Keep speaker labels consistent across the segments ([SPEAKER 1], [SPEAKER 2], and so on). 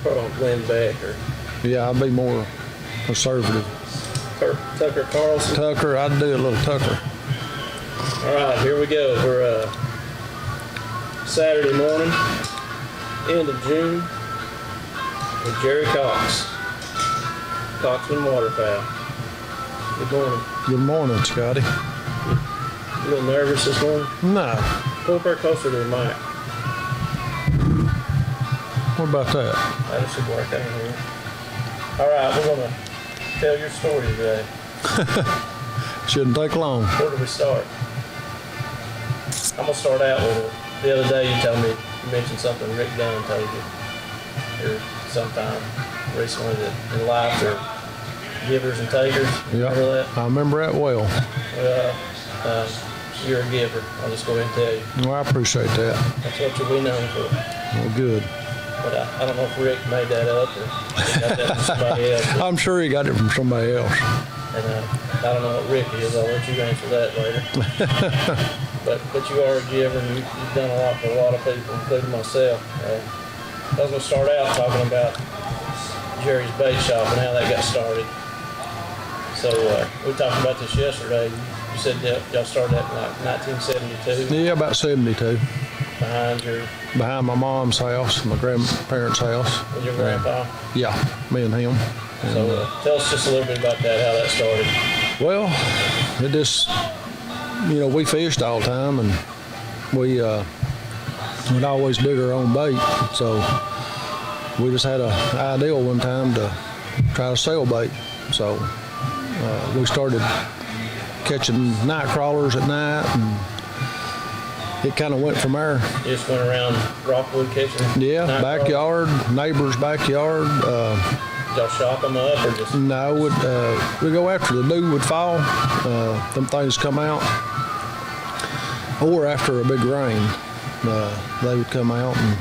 [SPEAKER 1] probably don't blend back or.
[SPEAKER 2] Yeah, I'd be more conservative.
[SPEAKER 1] Tucker Carlson.
[SPEAKER 2] Tucker, I'd do a little Tucker.
[SPEAKER 1] All right, here we go. We're Saturday morning, end of June, with Jerry Cox, Coxman Waterfowl. Good morning.
[SPEAKER 2] Good morning, Scotty.
[SPEAKER 1] You a little nervous this morning?
[SPEAKER 2] No.
[SPEAKER 1] Pull up there closer to the mic.
[SPEAKER 2] What about that?
[SPEAKER 1] That should work out here. All right, we're going to tell your story today.
[SPEAKER 2] Shouldn't take long.
[SPEAKER 1] Where do we start? I'm going to start out with it. The other day you told me, you mentioned something Rick Dunn told you here sometime recently that in life there are givers and takers. You remember that?
[SPEAKER 2] I remember that well.
[SPEAKER 1] You're a giver. I'll just go ahead and tell you.
[SPEAKER 2] Well, I appreciate that.
[SPEAKER 1] That's what you'll be known for.
[SPEAKER 2] Well, good.
[SPEAKER 1] But I don't know if Rick made that up or got that from somebody else.
[SPEAKER 2] I'm sure he got it from somebody else.
[SPEAKER 1] And I don't know what Rick is. I'll let you answer that later. but you are a giver, and you've done a lot for a lot of people, including myself. I was going to start out talking about Jerry's bait shop and how that got started. So we talked about this yesterday. You said that y'all started that in like 1972?
[SPEAKER 2] Yeah, about 72.
[SPEAKER 1] Behind
[SPEAKER 2] my mom's house, my grandparents' house.
[SPEAKER 1] With your grandpa?
[SPEAKER 2] Yeah, me and him.
[SPEAKER 1] So tell us just a little bit about that, how that started.
[SPEAKER 2] Well, it just, we fished all the time, and we'd always dig our own bait. So we just had an idea one time to try to sell bait. So we started catching night crawlers at night, and it kind of went from there.
[SPEAKER 1] You just went around Rockwood catching?
[SPEAKER 2] Yeah, backyard, neighbor's backyard.
[SPEAKER 1] Y'all shop them up or just?
[SPEAKER 2] No, we'd go after the dew would fall, them things come out, or after a big rain, they would come out and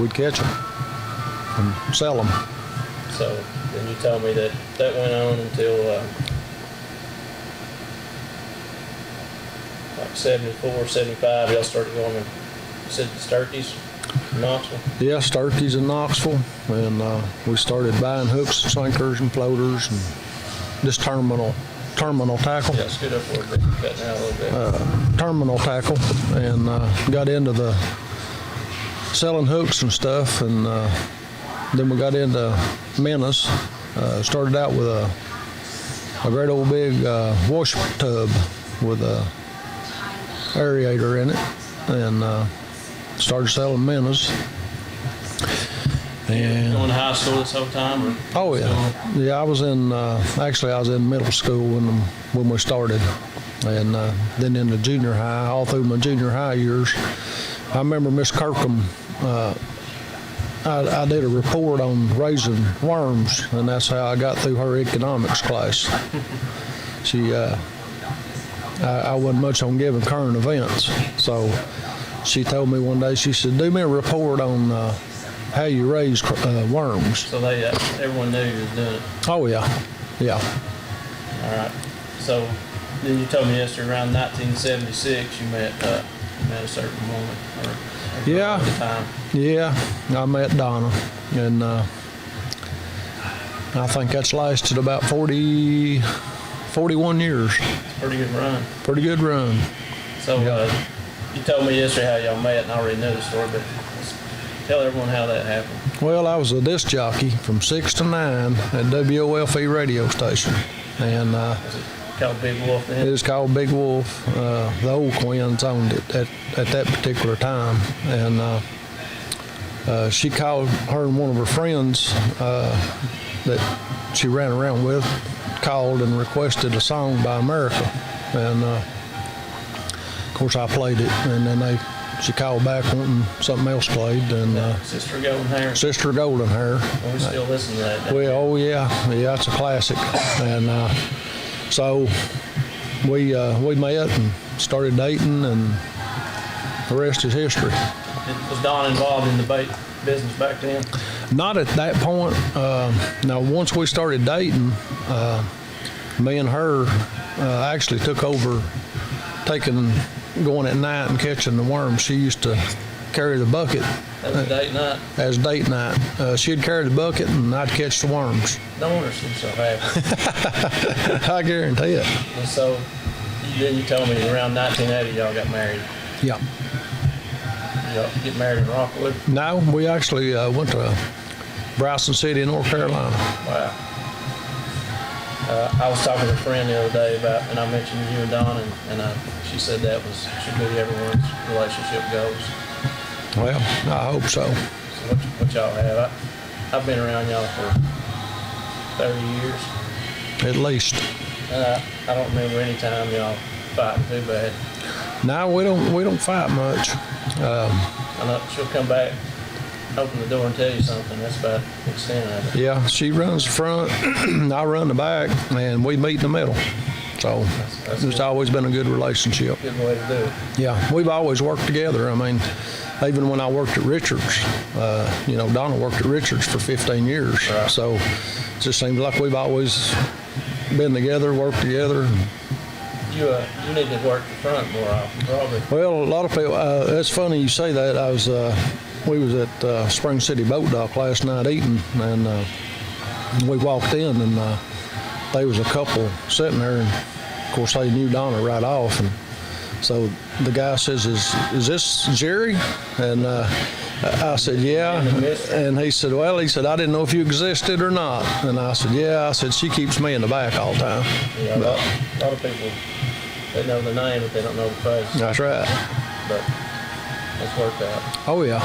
[SPEAKER 2] we'd catch them and sell them.
[SPEAKER 1] So then you told me that went on until like 74, 75, y'all started going to, you said Sturkey's in Knoxville?
[SPEAKER 2] Yeah, Sturkey's in Knoxville, and we started buying hooks, sinkers, and floaters, and just terminal tackle.
[SPEAKER 1] Yeah, scoot up a little bit, cutting out a little bit.
[SPEAKER 2] Terminal tackle, and got into the selling hooks and stuff, and then we got into minnows. Started out with a great old big wash tub with a aerator in it, and started selling minnows. And
[SPEAKER 1] going to high school this whole time? Or
[SPEAKER 2] oh yeah, I was in middle school when we started, and then into junior high, all through my junior high years. I remember Miss Kirkham. I did a report on raising worms, and that's how I got through her economics class. I wasn't much on giving current events, so she told me one day, she said, do me a report on how you raise worms.
[SPEAKER 1] So everyone knew you was doing it?
[SPEAKER 2] Oh, yeah.
[SPEAKER 1] All right. So then you told me yesterday around 1976 you met a certain woman.
[SPEAKER 2] Yeah.
[SPEAKER 1] At the time.
[SPEAKER 2] Yeah, I met Donna, and I think that's lasted about 41 years.
[SPEAKER 1] Pretty good run.
[SPEAKER 2] Pretty good run.
[SPEAKER 1] So you told me yesterday how y'all met, and I already know the story, but tell everyone how that happened.
[SPEAKER 2] Well, I was a disc jockey from 6 to 9 at WOFE radio station, and
[SPEAKER 1] is it called Big Wolf then?
[SPEAKER 2] it was called Big Wolf. The old Quins owned it at that particular time, and she called, her and one of her friends that she ran around with called and requested a song by America, and of course I played it, and then she called back wanting something else played, and
[SPEAKER 1] Sister Golden Hair.
[SPEAKER 2] Sister Golden Hair.
[SPEAKER 1] Well, we still listen to that.
[SPEAKER 2] Well, oh yeah, it's a classic, and so we met and started dating, and the rest is history.
[SPEAKER 1] Was Don involved in the bait business back then?
[SPEAKER 2] Not at that point. Now, once we started dating, me and her actually took over going at night and catching the worms. She used to carry the bucket
[SPEAKER 1] That was date night.
[SPEAKER 2] As date night. She'd carry the bucket and I'd catch the worms.
[SPEAKER 1] No wonder she's so happy.
[SPEAKER 2] I guarantee it.
[SPEAKER 1] And so, then you told me around 1980 y'all got married.
[SPEAKER 2] Yeah.
[SPEAKER 1] Y'all get married in Rockwood?
[SPEAKER 2] No, we actually went to Bryson City, North Carolina.
[SPEAKER 1] Wow. I was talking to a friend the other day about, and I mentioned you and Dawn, and she said that should be everyone's relationship goals.
[SPEAKER 2] Well, I hope so.
[SPEAKER 1] So what y'all have? I've been around y'all for 30 years.
[SPEAKER 2] At least.
[SPEAKER 1] And I don't remember any time y'all fighting too bad.
[SPEAKER 2] No, we don't fight much.
[SPEAKER 1] I know she'll come back, open the door and tell you something. That's about the extent of it.
[SPEAKER 2] Yeah, she runs the front, I run the back, and we meet in the middle. So
[SPEAKER 1] That's
[SPEAKER 2] it's
[SPEAKER 1] good.
[SPEAKER 2] always been a good relationship.
[SPEAKER 1] Good way to do it.
[SPEAKER 2] Yeah, we've always worked together. I mean, even when I worked at Richards, Donna worked at Richards for 15 years.
[SPEAKER 1] Right.
[SPEAKER 2] So it just seems like we've always been together, worked together.
[SPEAKER 1] You need to work the front more often, probably.
[SPEAKER 2] Well, a lot of people, it's funny you say that. We was at Spring City Boat Dock last night eating, and we walked in, and there was a couple sitting there, and of course they knew Donna right off, and so the guy says, is this Jerry? And I said, yeah. And he said, I didn't know if you existed or not. And I said, yeah. I said, she keeps me in the back all the time.
[SPEAKER 1] Yeah, a lot of people, they know the name, but they don't know the face.
[SPEAKER 2] That's right.
[SPEAKER 1] But it's worked out.
[SPEAKER 2] Oh, yeah.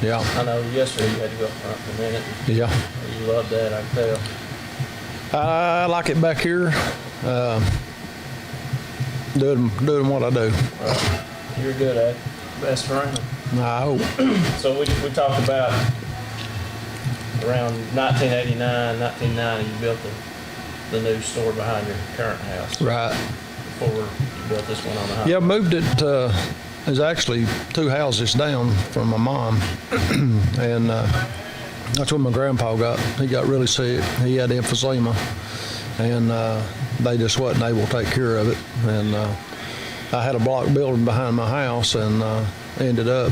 [SPEAKER 2] Yeah.
[SPEAKER 1] I know yesterday you had to go up front for a minute.
[SPEAKER 2] Yeah.
[SPEAKER 1] You loved that, I can tell.
[SPEAKER 2] I like it back here. Doing what I do.
[SPEAKER 1] You're good at it. Best friend.
[SPEAKER 2] I hope.
[SPEAKER 1] So we talked about around 1989, 1990, you built the new store behind your current house.
[SPEAKER 2] Right.
[SPEAKER 1] Before you built this one on the house.
[SPEAKER 2] Yeah, moved it. There's actually 2 houses down from my mom, and that's when my grandpa he got really sick. He had emphysema, and they just wasn't able to take care of it. And I had a block building behind my house, and ended up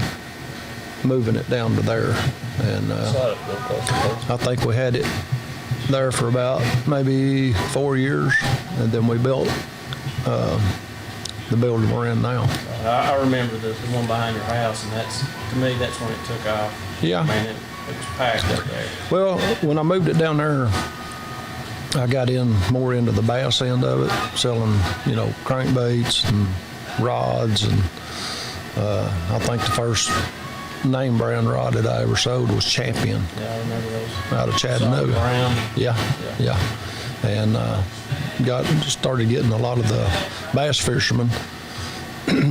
[SPEAKER 2] moving it down to there. And
[SPEAKER 1] Slide it a little closer, please.
[SPEAKER 2] I think we had it there for about maybe 4 years, and then we built the building we're in now.
[SPEAKER 1] I remember the one behind your house, and to me, that's when it took off.
[SPEAKER 2] Yeah.
[SPEAKER 1] I mean, it was packed up there.
[SPEAKER 2] Well, when I moved it down there, I got more into the bass end of it, selling, crankbaits and rods, and I think the first name brand rod that I ever sold was Champion
[SPEAKER 1] Yeah, I remember those.
[SPEAKER 2] out of
[SPEAKER 1] Solid
[SPEAKER 2] Chattanooga.
[SPEAKER 1] ground.
[SPEAKER 2] Yeah. And started getting a lot of the bass fishermen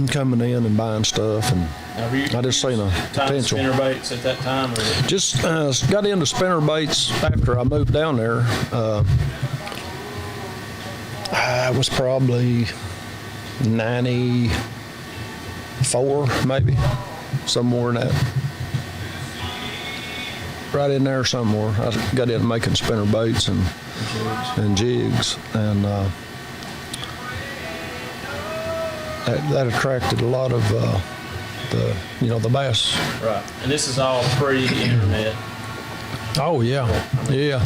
[SPEAKER 2] coming in and buying stuff, and
[SPEAKER 1] Now, were you
[SPEAKER 2] I just seen a potential.
[SPEAKER 1] spinner baits at that time, or
[SPEAKER 2] Just got into spinner baits after I moved down there. I was probably 94, maybe, somewhere in that. Right in there somewhere. I got into making spinner baits and jigs, and that attracted a lot of the bass.
[SPEAKER 1] right? And this is all pre-internet.
[SPEAKER 2] Oh yeah, yeah.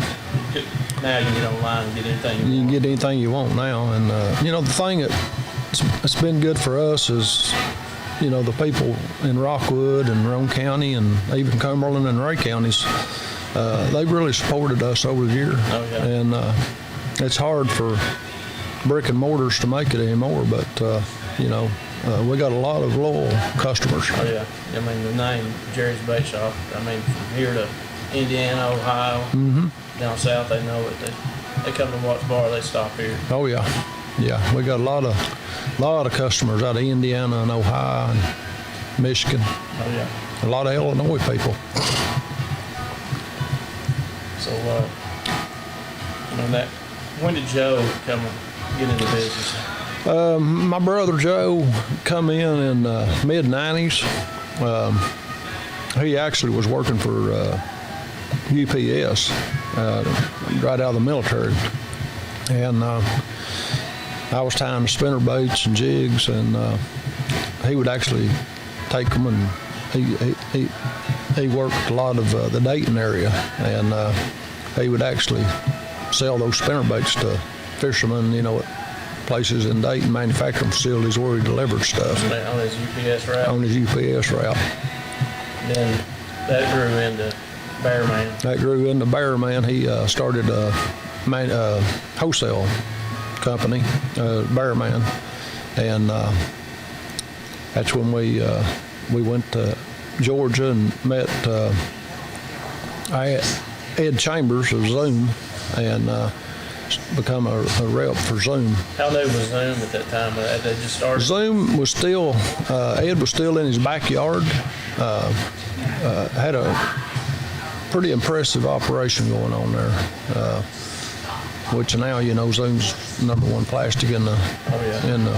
[SPEAKER 1] Now you can get online and get anything
[SPEAKER 2] You
[SPEAKER 1] you
[SPEAKER 2] can
[SPEAKER 1] want.
[SPEAKER 2] get anything you want now, and the thing that's been good for us is, the people in Rockwood and Roane County and even Cumberland and Ray counties, they've really supported us over the year.
[SPEAKER 1] Oh, yeah.
[SPEAKER 2] And it's hard for brick and mortars to make it anymore, but we got a lot of loyal customers.
[SPEAKER 1] Oh yeah, I mean the name Jerry's Bait Shop. I mean from here to Indiana, Ohio, down south, they know it. They come to Watts Bar, they stop here.
[SPEAKER 2] Oh yeah, we got a lot of customers out of Indiana and Ohio and Michigan.
[SPEAKER 1] Oh yeah.
[SPEAKER 2] A lot of Illinois people.
[SPEAKER 1] So when did Joe come and get into business?
[SPEAKER 2] My brother Joe come in mid-90s. He actually was working for UPS right out of the military. And I was tying the spinner baits and jigs, and he would actually take them, and he worked a lot of the Dayton area, and he would actually sell those spinnerbaits to fishermen, at places in Dayton, manufacturing facilities where he delivered stuff.
[SPEAKER 1] On his UPS route?
[SPEAKER 2] On his UPS route.
[SPEAKER 1] Then that grew into Bearman.
[SPEAKER 2] That grew into Bearman. He started a wholesale company, Bearman, and that's when we went to Georgia and met Ed Chambers of Zoom, and become a rep for Zoom.
[SPEAKER 1] How new was Zoom at that time? Had they just started?
[SPEAKER 2] Zoom was still, Ed was still in his backyard. Had a pretty impressive operation going on there, which now, Zoom's #1 plastic in the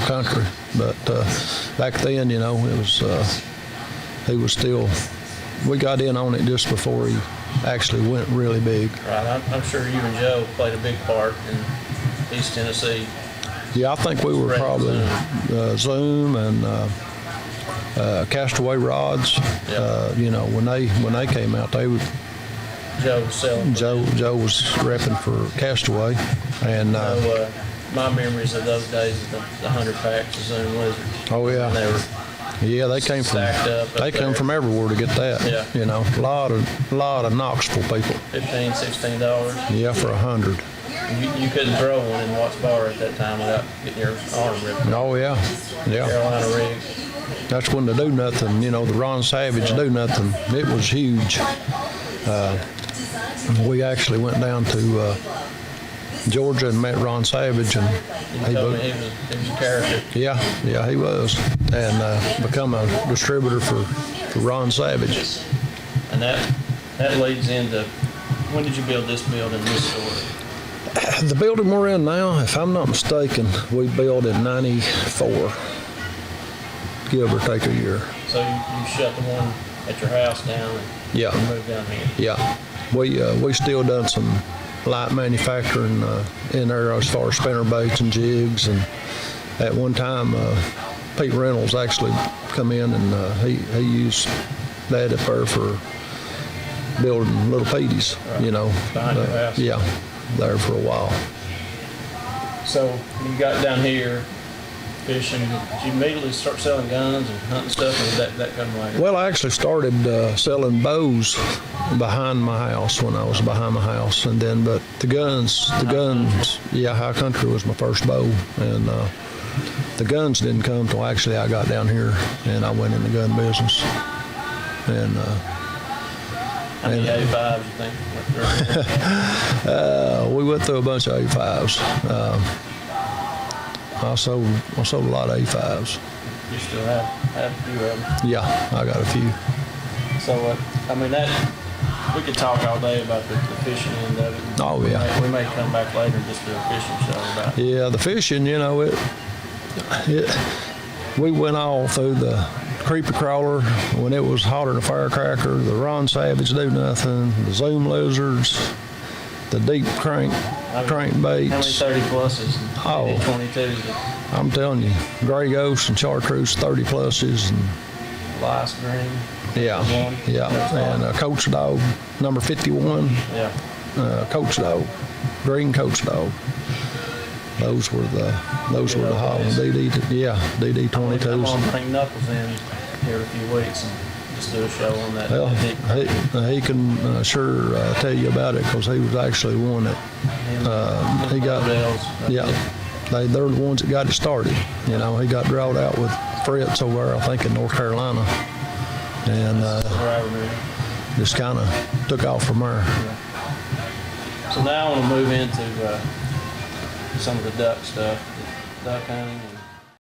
[SPEAKER 2] country. But back then, it was, he was still, we got in on it just before he actually went really big.
[SPEAKER 1] Right. I'm sure you and Joe played a big part in East Tennessee.
[SPEAKER 2] Yeah, I think we were probably Zoom and Castaway Rods.
[SPEAKER 1] Yep.
[SPEAKER 2] When they came out, they would.
[SPEAKER 1] Joe was selling.
[SPEAKER 2] Joe was repping for Castaway, and
[SPEAKER 1] my memories of those days is the 100 packs of Zoom Lizards.
[SPEAKER 2] Oh yeah.
[SPEAKER 1] And they were
[SPEAKER 2] they came from
[SPEAKER 1] they
[SPEAKER 2] come from everywhere to get that.
[SPEAKER 1] Yeah.
[SPEAKER 2] A lot of Knoxville people.
[SPEAKER 1] $15, $16.
[SPEAKER 2] Yeah, for 100.
[SPEAKER 1] You couldn't throw one in Watts Bar at that time without getting your arm ripped.
[SPEAKER 2] Oh yeah.
[SPEAKER 1] Carolina rig.
[SPEAKER 2] That's when the Do Nothing, the Ron Savage Do Nothing, it was huge. We actually went down to Georgia and met Ron Savage, and
[SPEAKER 1] he told me he was a character.
[SPEAKER 2] Yeah, he was, and become a distributor for Ron Savage.
[SPEAKER 1] And that leads into, when did you build this building, this store?
[SPEAKER 2] The building we're in now, if I'm not mistaken, we built in '94, give or take a year.
[SPEAKER 1] So you shut the one at your house down and moved down here?
[SPEAKER 2] Yeah. We still done some light manufacturing in there as far as spinnerbaits and jigs, and at one time Pete Reynolds actually come in and he used that up there for building little Petey's,
[SPEAKER 1] Behind your house?
[SPEAKER 2] Yeah, there for a while.
[SPEAKER 1] So you got down here fishing. Did you immediately start selling guns and hunting stuff, or did that come later?
[SPEAKER 2] Well, I actually started selling bows behind my house when I was behind my house, and then but the guns, High Country was my first bow, and the guns didn't come till actually I got down here and I went in the gun business. And
[SPEAKER 1] how many A5s you think went through?
[SPEAKER 2] we went through a bunch of A5s. I sold a lot of A5s.
[SPEAKER 1] You still have a few of them?
[SPEAKER 2] Yeah, I got a few.
[SPEAKER 1] So, we could talk all day about the fishing end of it.
[SPEAKER 2] Oh, yeah.
[SPEAKER 1] We may come back later and just do a fishing show about it.
[SPEAKER 2] Yeah, the fishing, we went all through the creepy crawler when it was hotter than a firecracker, the Ron Savage Do Nothing, the Zoom Lizards, the deep crank baits.
[SPEAKER 1] How many 30 pluses and 22s?
[SPEAKER 2] I'm telling you, Gray Ghost and Chartreuse 30 pluses and
[SPEAKER 1] Lice Green.
[SPEAKER 2] Yeah, and Coach Dog number 51.
[SPEAKER 1] Yeah.
[SPEAKER 2] Coach Dog, green Coach Dog. Those were the hot ones. DD 22s.
[SPEAKER 1] I'm gonna bring Knuckles in here in a few weeks and just do a show on that.
[SPEAKER 2] Well, he can sure tell you about it, because he was actually one that he got. They're the ones that got it started. He got drawed out with Fritz over there, I think, in North Carolina, and just kind of took off from there.
[SPEAKER 1] So now I want to move into some of the duck stuff, duck hunting.